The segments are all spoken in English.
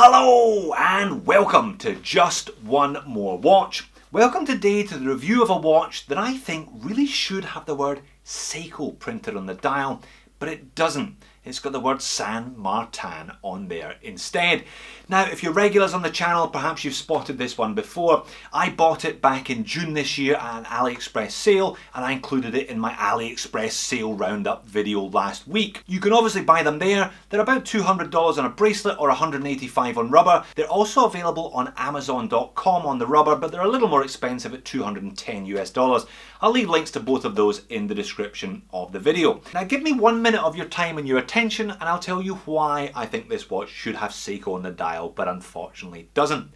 Hello and welcome to Just One More Watch. Welcome today to the review of a watch that I think really should have the word Seiko printed on the dial, but it doesn't. It's got the word San Martin on there instead. Now, if you're regulars on the channel, perhaps you've spotted this one before. I bought it back in June this year at an AliExpress sale, and I included it in my AliExpress sale roundup video last week. You can obviously buy them there. They're about $200 on a bracelet or $185 on rubber. They're also available on Amazon.com on the rubber, but they're a little more expensive at $210 US. I'll leave links to both of those in the description of the video. Now, give me 1 minute of your time and your attention, and I'll tell you why I think this watch should have Seiko on the dial, but unfortunately doesn't.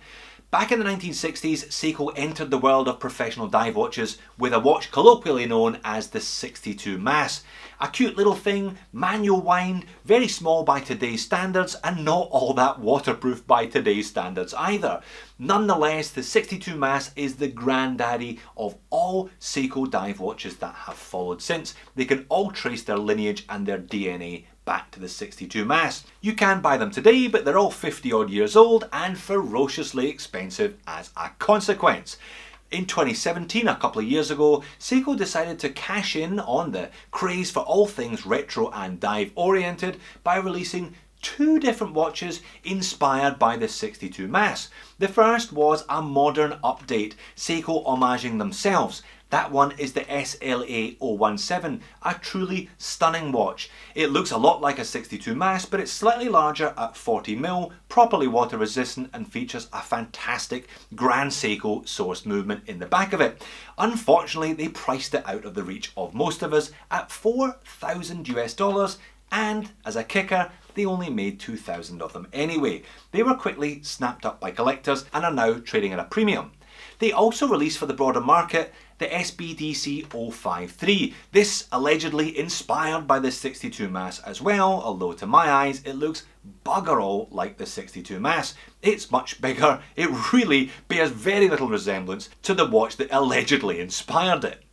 Back in the 1960s, Seiko entered the world of professional dive watches with a watch colloquially known as the 62 Mass. A cute little thing, manual wind, very small by today's standards, and not all that waterproof by today's standards either. Nonetheless, the 62 Mass is the granddaddy of all Seiko dive watches that have followed since. They can all trace their lineage and their DNA back to the 62 Mass. You can buy them today, but they're all 50 odd years old and ferociously expensive as a consequence. In 2017, a couple of years ago, Seiko decided to cash in on the craze for all things retro and dive oriented by releasing two different watches inspired by the 62 Mass. The first was a modern update, Seiko homaging themselves. That one is the SLA 017, a truly stunning watch. It looks a lot like a 62 Mass, but it's slightly larger at 40mm, properly water resistant, and features a fantastic Grand Seiko source movement in the back of it. Unfortunately, they priced it out of the reach of most of us at $4,000 US, and as a kicker, they only made 2,000 of them anyway. They were quickly snapped up by collectors and are now trading at a premium. They also released for the broader market the SBDC 053. This allegedly inspired by the 62 Mass as well, although to my eyes it looks bugger all like the 62 Mass. It's much bigger. It really bears very little resemblance to the watch that allegedly inspired it.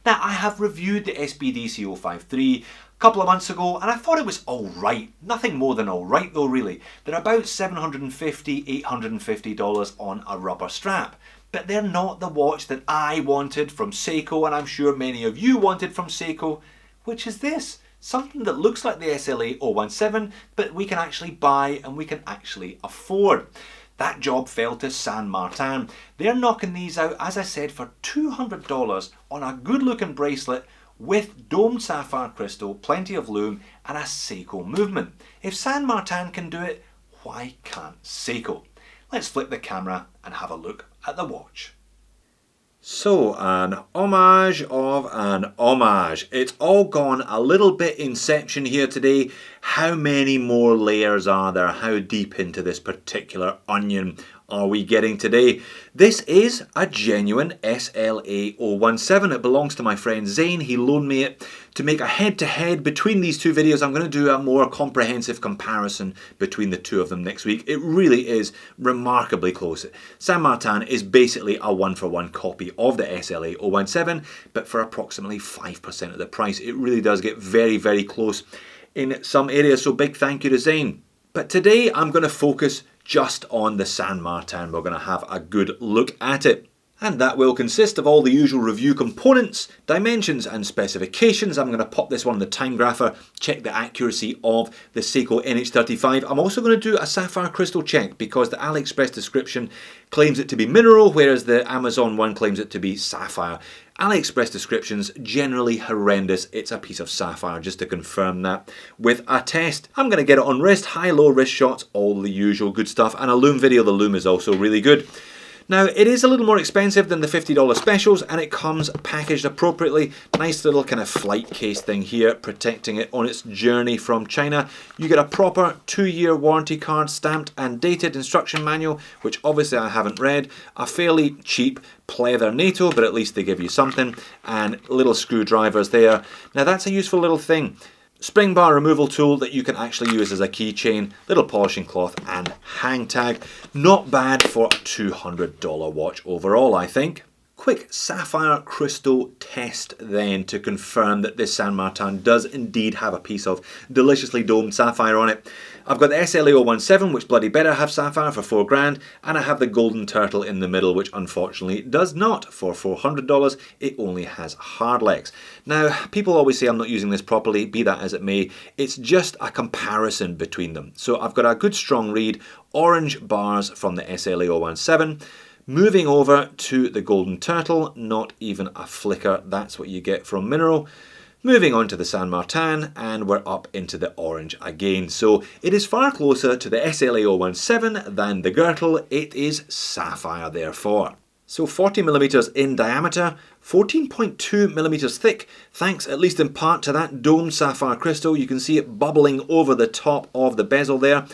Now, I have reviewed the SBDC 053 a couple of months ago, and I thought it was alright. Nothing more than alright though, really. They're about $750, $850 on a rubber strap. But they're not the watch that I wanted from Seiko, and I'm sure many of you wanted from Seiko, which is this. Something that looks like the SLA 017, but we can actually buy and we can actually afford. That job fell to San Martin. They're knocking these out, as I said, for $200 on a good looking bracelet with domed sapphire crystal, plenty of lume, and a Seiko movement. If San Martin can do it, why can't Seiko? Let's flip the camera and have a look at the watch. So, an homage of an homage. It's all gone a little bit Inception here today. How many more layers are there? How deep into this particular onion are we getting today? This is a genuine SLA 017. It belongs to my friend Zane. He loaned me it to make a head-to-head between these two videos. I'm going to do a more comprehensive comparison between the two of them next week. It really is remarkably close. San Martin is basically a one-for-one copy of the SLA 017, but for approximately 5% of the price. It really does get very, very close in some areas, so big thank you to Zane. But today I'm going to focus just on the San Martin. We're going to have a good look at it. And that will consist of all the usual review components, dimensions and specifications. I'm going to pop this one on the time grapher, check the accuracy of the Seiko NH35. I'm also going to do a sapphire crystal check because the AliExpress description claims it to be mineral, whereas the Amazon one claims it to be sapphire. AliExpress descriptions generally horrendous. It's a piece of sapphire, just to confirm that with a test. I'm going to get it on wrist, high-low wrist shots, all the usual good stuff, and a lume video. The lume is also really good. Now, it is a little more expensive than the $50 specials, and it comes packaged appropriately. Nice little kind of flight case thing here, protecting it on its journey from China. You get a proper 2-year warranty card, stamped and dated instruction manual, which obviously I haven't read. A fairly cheap pleather NATO, but at least they give you something, and little screwdrivers there. Now, that's a useful little thing. Spring bar removal tool that you can actually use as a keychain, little polishing cloth and hang tag. Not bad for a $200 watch overall, I think. Quick sapphire crystal test then to confirm that this San Martin does indeed have a piece of deliciously domed sapphire on it. I've got the SLA017, which bloody better have sapphire for $4 grand, and I have the golden turtle in the middle, which unfortunately does not. For $400, it only has hard legs. Now, people always say I'm not using this properly, be that as it may. It's just a comparison between them. So I've got a good strong read, orange bars from the SLA017. Moving over to the golden turtle, not even a flicker, that's what you get from mineral. Moving on to the San Martin, and we're up into the orange again. So it is far closer to the SLA017 than the Grrrrrr, it is sapphire therefore. So 40mm in diameter, 14.2mm thick, thanks at least in part to that domed sapphire crystal. You can see it bubbling over the top of the bezel there.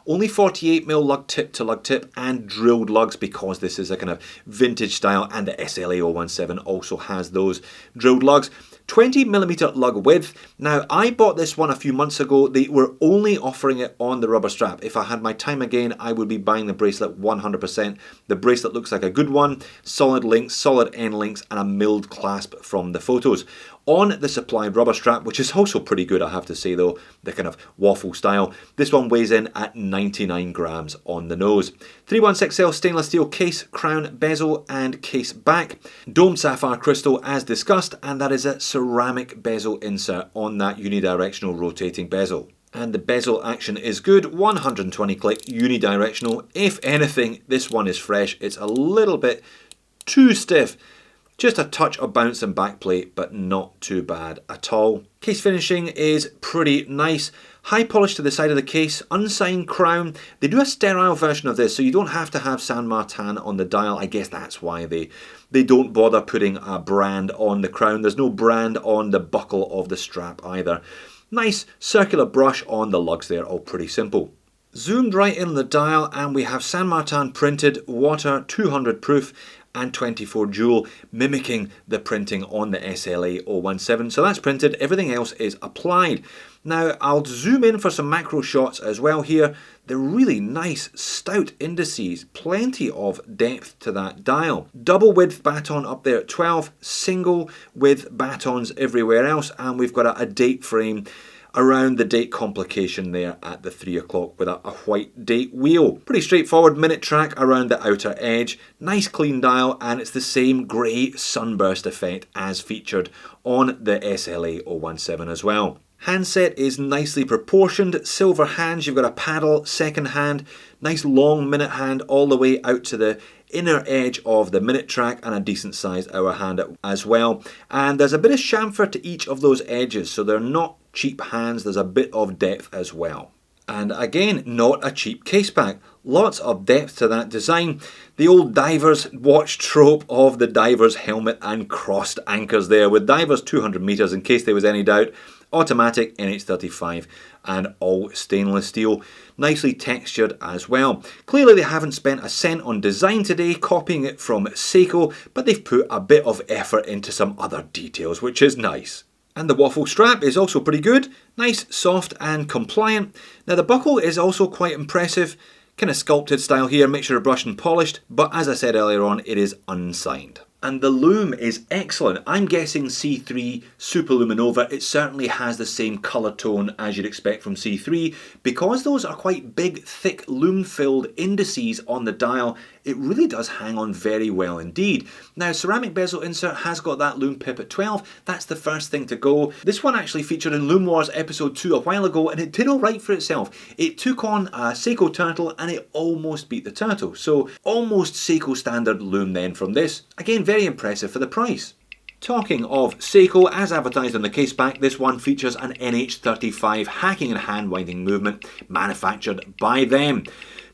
Only 48mm lug tip to lug tip and drilled lugs, because this is a kind of vintage style, and the SLA017 also has those drilled lugs. 20mm lug width. Now, I bought this one a few months ago. They were only offering it on the rubber strap. If I had my time again, I would be buying the bracelet 100%. The bracelet looks like a good one. Solid links, solid end links, and a milled clasp from the photos. On the supplied rubber strap, which is also pretty good, I have to say though, the kind of waffle style, this one weighs in at 99 grams on the nose. 316L stainless steel case, crown, bezel and case back. Domed sapphire crystal as discussed, and that is a ceramic bezel insert on that unidirectional rotating bezel. And the bezel action is good, 120 click unidirectional. If anything, this one is fresh. It's a little bit too stiff. Just a touch of bounce and backplate, but not too bad at all. Case finishing is pretty nice. High polish to the side of the case, unsigned crown. They do a sterile version of this, so you don't have to have San Martin on the dial. I guess that's why they don't bother putting a brand on the crown. There's no brand on the buckle of the strap either. Nice circular brush on the lugs there, all pretty simple. Zoomed right in the dial, and we have San Martin printed, water 200 proof, and 24 jewel, mimicking the printing on the SLA017. So that's printed, everything else is applied. Now I'll zoom in for some macro shots as well here. They're really nice stout indices, plenty of depth to that dial. Double width baton up there at 12, single width batons everywhere else, and we've got a date frame around the date complication there at the 3 o'clock with a white date wheel. Pretty straightforward minute track around the outer edge. Nice clean dial, and it's the same grey sunburst effect as featured on the SLA017 as well. Handset is nicely proportioned, silver hands, you've got a paddle, second hand, nice long minute hand all the way out to the inner edge of the minute track, and a decent sized hour hand as well. And there's a bit of chamfer to each of those edges, so they're not cheap hands, there's a bit of depth as well. And again, not a cheap case pack. Lots of depth to that design. The old diver's watch trope of the diver's helmet and crossed anchors there, with divers 200 meters in case there was any doubt. Automatic NH35 and all stainless steel. Nicely textured as well. Clearly they haven't spent a cent on design today, copying it from Seiko, but they've put a bit of effort into some other details, which is nice. And the waffle strap is also pretty good. Nice, soft and compliant. Now the buckle is also quite impressive. Kind of sculpted style here, mixture of brushed and polished, but as I said earlier on, it is unsigned. And the lume is excellent. I'm guessing C3 Superluminova. It certainly has the same colour tone as you'd expect from C3. Because those are quite big, thick, lume-filled indices on the dial, it really does hang on very well indeed. Now, ceramic bezel insert has got that lume pip at 12. That's the first thing to go. This one actually featured in Lume Wars episode 2 a while ago, and it did alright for itself. It took on a Seiko turtle, and it almost beat the turtle. So, almost Seiko standard lume then from this. Again, very impressive for the price. Talking of Seiko, as advertised on the case back, this one features an NH35 hacking and hand winding movement manufactured by them.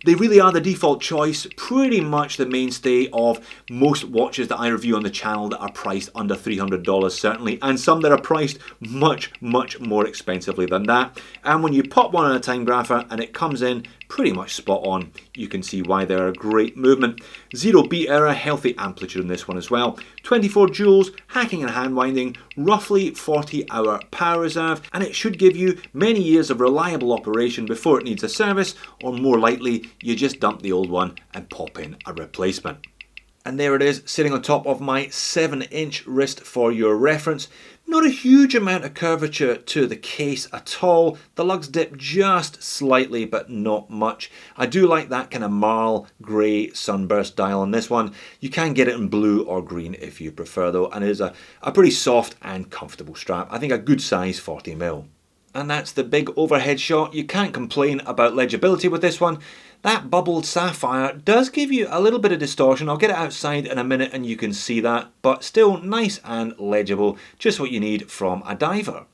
They really are the default choice, pretty much the mainstay of most watches that I review on the channel that are priced under $300 certainly, and some that are priced much more expensively than that. And when you pop one on a time grapher and it comes in pretty much spot on, you can see why they're a great movement. 0 beat error, healthy amplitude in this one as well. 24 joules, hacking and hand winding, roughly 40-hour power reserve, and it should give you many years of reliable operation before it needs a service, or more likely, you just dump the old one and pop in a replacement. And there it is, sitting on top of my 7-inch wrist for your reference. Not a huge amount of curvature to the case at all. The lugs dip just slightly, but not much. I do like that kind of marl grey sunburst dial on this one. You can get it in blue or green if you prefer though, and it is a pretty soft and comfortable strap. I think a good size 40mm. And that's the big overhead shot. You can't complain about legibility with this one. That bubbled sapphire does give you a little bit of distortion. I'll get it outside in a minute and you can see that, but still nice and legible, just what you need from a diver.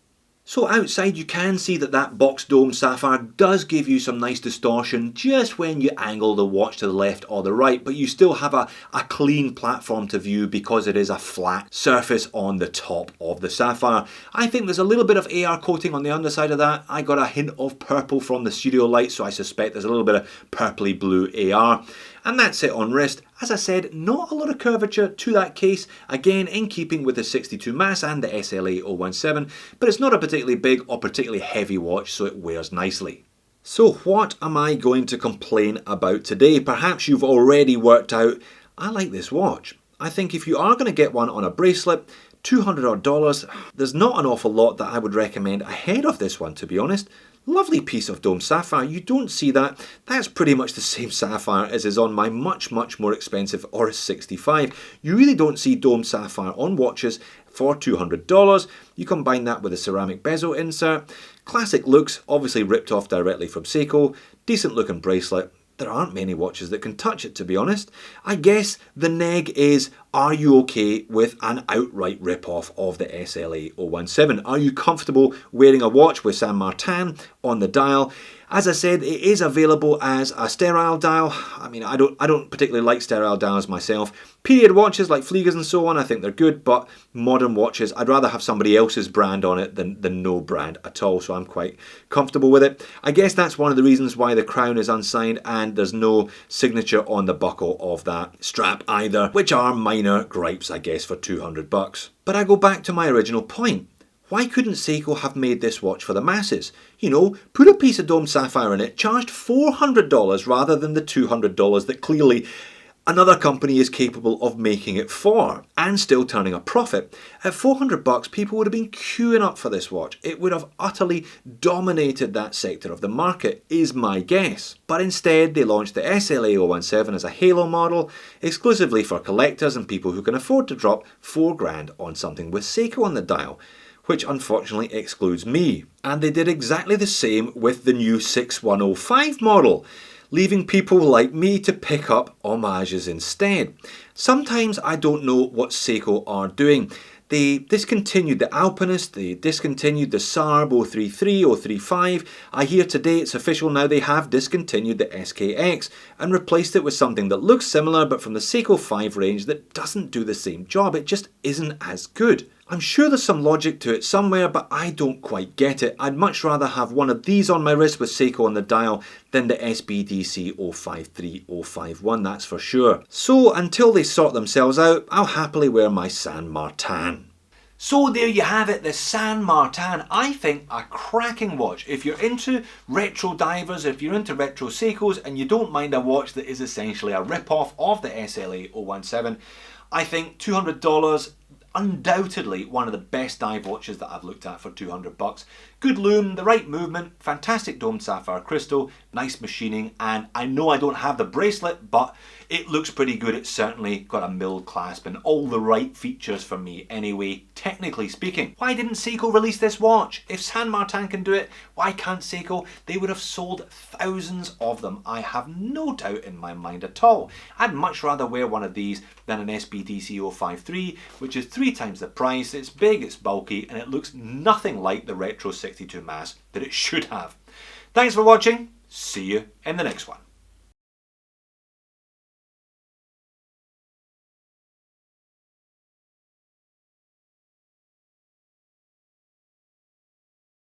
So outside you can see that box dome sapphire does give you some nice distortion just when you angle the watch to the left or the right, but you still have a clean platform to view because it is a flat surface on the top of the sapphire. I think there's a little bit of AR coating on the underside of that. I got a hint of purple from the studio light, so I suspect there's a little bit of purpley blue AR. And that's it on wrist. As I said, not a lot of curvature to that case, again in keeping with the 62 mass and the SLA 017, but it's not a particularly big or particularly heavy watch, so it wears nicely. So what am I going to complain about today? Perhaps you've already worked out, I like this watch. I think if you are going to get one on a bracelet, $200 odd, there's not an awful lot that I would recommend ahead of this one, to be honest. Lovely piece of dome sapphire, you don't see that. That's pretty much the same sapphire as is on my much more expensive Oris 65. You really don't see dome sapphire on watches for $200. You combine that with a ceramic bezel insert. Classic looks, obviously ripped off directly from Seiko. Decent looking bracelet. There aren't many watches that can touch it, to be honest. I guess the neg is, are you okay with an outright rip-off of the SLA 017? Are you comfortable wearing a watch with Saint Martin on the dial? As I said, it is available as a sterile dial. I mean, I don't particularly like sterile dials myself. Period watches like Fliegers and so on, I think they're good, but modern watches, I'd rather have somebody else's brand on it than no brand at all, so I'm quite comfortable with it. I guess that's one of the reasons why the crown is unsigned and there's no signature on the buckle of that strap either, which are minor gripes, I guess, for $200. But I go back to my original point. Why couldn't Seiko have made this watch for the masses? You know, put a piece of dome sapphire in it, charged $400 rather than the $200 that clearly another company is capable of making it for, and still turning a profit. At $400, people would have been queuing up for this watch. It would have utterly dominated that sector of the market, is my guess. But instead, they launched the SLA 017 as a halo model, exclusively for collectors and people who can afford to drop $4 on something with Seiko on the dial, which unfortunately excludes me. And they did exactly the same with the new 6105 model, leaving people like me to pick up homages instead. Sometimes I don't know what Seiko are doing. They discontinued the Alpinist, they discontinued the Sarb 033, 035. I hear today it's official now they have discontinued the SKX and replaced it with something that looks similar but from the Seiko 5 range that doesn't do the same job. It just isn't as good. I'm sure there's some logic to it somewhere, but I don't quite get it. I'd much rather have one of these on my wrist with Seiko on the dial than the SBDC 053, 051, that's for sure. So until they sort themselves out, I'll happily wear my Saint Martin. So there you have it, the Saint Martin. I think a cracking watch. If you're into retro divers, if you're into retro Seikos and you don't mind a watch that is essentially a rip-off of the SLA 017, I think $200, undoubtedly one of the best dive watches that I've looked at for $200. Good lume, the right movement, fantastic domed sapphire crystal, nice machining, and I know I don't have the bracelet, but it looks pretty good. It's certainly got a milled clasp and all the right features for me anyway, technically speaking. Why didn't Seiko release this watch? If Saint Martin can do it, why can't Seiko? They would have sold thousands of them, I have no doubt in my mind at all. I'd much rather wear one of these than an SBDC 053, which is 3 times the price. It's big, it's bulky, and it looks nothing like the retro 62 mass that it should have. Thanks for watching. See you in the next one.